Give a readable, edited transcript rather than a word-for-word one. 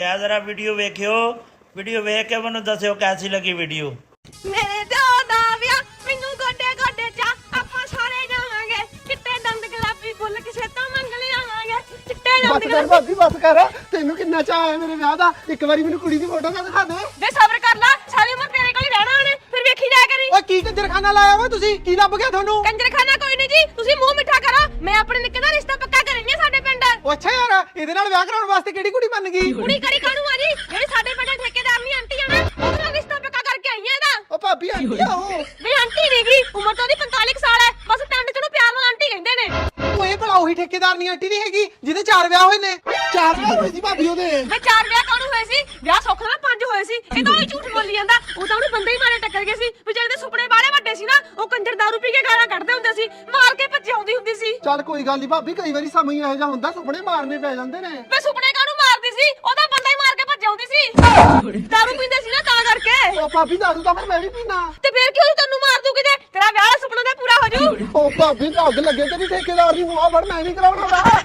जरा video वेखियो, video वेख के मैनू दस्सियो कैसी लगी वीडियो। ਮੇਰੇ ਦਿਓ ਦਾ ਵਿਆਹ ਮੈਨੂੰ ਗੋਡੇ ਗੋਡੇ ਚਾ ਆਪਾਂ ਸਾਰੇ ਜਾਵਾਂਗੇ ਚਿੱਟੇ ਦੰਦ ਗੁਲਾਬੀ ਫੁੱਲ ਕਿਸੇ ਤੋਂ ਮੰਗ ਲਿਆਵਾਂਗੇ ਚਿੱਟੇ ਦੰਦ ਬਸ ਕਰ ਭਾਬੀ ਬਸ ਕਰ। ਤੈਨੂੰ ਕਿੰਨਾ ਚਾਹ ਹੈ ਮੇਰੇ ਵਿਆਹ ਦਾ। ਇੱਕ ਵਾਰੀ ਮੈਨੂੰ ਕੁੜੀ ਦੀ ਫੋਟੋ ਤਾਂ ਦਿਖਾ ਦੇ। ਵੇ ਸਬਰ ਕਰ ਲੈ ਸਾਰੀ ਉਮਰ ਤੇਰੇ ਕੋਲ ਹੀ ਰਹਿਣਾ ਉਹਨੇ ਫਿਰ ਵੇਖੀ ਜਾਇਆ ਕਰੀ। ਓਏ ਕੀ ਕੰਜਰਖਾਨਾ ਲਾਇਆ ਵਾ ਤੁਸੀਂ? ਕੀ ਲੱਭ ਗਿਆ ਤੁਹਾਨੂੰ? ਕੰਜਰਖਾਨਾ ਕੋਈ ਨਹੀਂ ਜੀ ਤੁਸੀਂ ਮੂੰਹ ਮਿੱਠਾ ਕਰੋ। ਮੈਂ ਆਪਣੇ ਨਿੱਕੇ ਦਾ ਰਿਸ਼ਤਾ ਪੱਕਾ ਕਰਨੀ ਆ ਸਾਡੇ ਪਿੰਡ। ਓ ਅੱਛਾ ਯਾਰ ਇਹਦੇ ਨਾਲ ਵਿਆਹ ਕਰਾਉਣ ਵਾਸਤੇ ਕਿਹੜੀ ਕੁੜੀ ਬਣ ਗਈ? ਕੁੜੀ ਕਰੀ ਕਾਹਨੂੰ ਆ ਜੀ ਜਿਹੜੀ ਸਾਡੇ ਪਿੰਡ ਠੇਕੇਦਾਰ ਨਹੀਂ ਆਂਟੀ ਆ ਨਾ ਉਹਦੇ ਨਾਲ ਰਿਸ਼ਤਾ ਪੱਕਾ ਕਰਕੇ ਆਈ ਆ ਇਹਦਾ। ਓ ਭਾਬੀ ਆਂਟੀ ਆ ਉਹ। ਵੀ ਆਂਟੀ ਨਹੀਂ ਗਈ ਉਮਰ ਤਾਂ ਉਹਦੀ 45 ਸਾਲ ਹੈ ਬਸ ਪਿੰਡ ਚ ਨੂੰ ਪਿਆਰ ਨਾਲ ਆਂਟੀ ਕਹਿੰਦੇ ਨੇ। ਓਏ ਭਲਾ ਉਹੀ ਠੇਕੇਦਾਰ ਨਹੀਂ ਆਂਟੀ ਨਹੀਂ ਹੈਗੀ ਜਿਹਦੇ 4 ਵਿਆਹ ਹੋਏ ਨੇ? 4 ਵਿਆਹ ਹੋਏ ਸੀ ਭਾਬੀ ਉਹਦੇ। ਵੇ 4 ਵਿਆਹ ਕਾਹਨੂੰ ਹੋਏ ਸੀ? ਵਿਆਹ ਸੁੱਖ ਨਾਲ 5 ਹੋਏ ਸੀ। ਇਹ ਤਾਂ ਉਹੀ ਝੂਠ ਬੋਲੀ ਜਾਂਦਾ। ਉਹ ਤਾਂ ਉਹਨੂੰ ਬੰਦੇ ਹੀ ਮਾਰੇ ਟੱਕਰ ਗਏ ਸੀ ਵੀ ਜਿਹੜੇ ਸੁਪਨੇ ਬਾਲੇ ਵੱਡੇ ਸੀ ਨਾ ਉਹ ਕੰਜਰ ਦਾਰੂ ਪੀ ਕੇ ਗਾਲਾਂ ਕੱਢਦੇ ਹੁੰਦੇ ਸੀ ਮਾਰ ਕੇ ਭੱਜ ਆਉਂਦੀ ਹੁੰਦੀ ਸੀ। ਚੱਲ ਕੋਈ ਗੱਲ ਨਹੀਂ ਭਾਬੀ ਕਈ ਵਾਰੀ ਸਮਾਂ ਹੀ ਇਹੋ ਜਿਹਾ ਹੁੰਦਾ ਸੁਪਨੇ ਮਾਰਨੇ ਪੈ ਜਾਂਦੇ ਨੇ। ਵੇ ਸੁਪਨੇ ਕਾਹਨੂੰ ਮਾਰਦੀ ਸੀ? ਉਹਦਾ ਬੰਦਾ ਹੀ ਮਾਰ ਕੇ ਭੱਜ ਆਉਂਦੀ ਸੀ। ਦਾਰੂ ਪੀਂਦੇ ਸੀ ਨਾ ਤਾਂ ਕਰਕੇ। ਓ ਭਾਬੀ ਦਾਰੂ ਤਾਂ ਫਿਰ ਮੈਂ ਵੀ ਪੀਣਾ। ਤੇ ਫੇਰ ਕਿਉਂ ਤੈਨੂੰ ਮਾਰ ਦੂ ਕਿਤੇ ਤੇਰਾ ਵਿਆਹ ਦਾ ਸੁਪਨਾ ਤਾਂ ਪੂਰਾ ਹੋ ਜੂ। ਓ ਭਾਬੀ ਅੱਗ ਲੱਗੇ ਤੇ ਠੇਕੇਦਾਰ ਦੀ ਮੂੰਹ ਫੜ ਮੈਂ ਨਹੀਂ ਕਰਾਉਣਾ।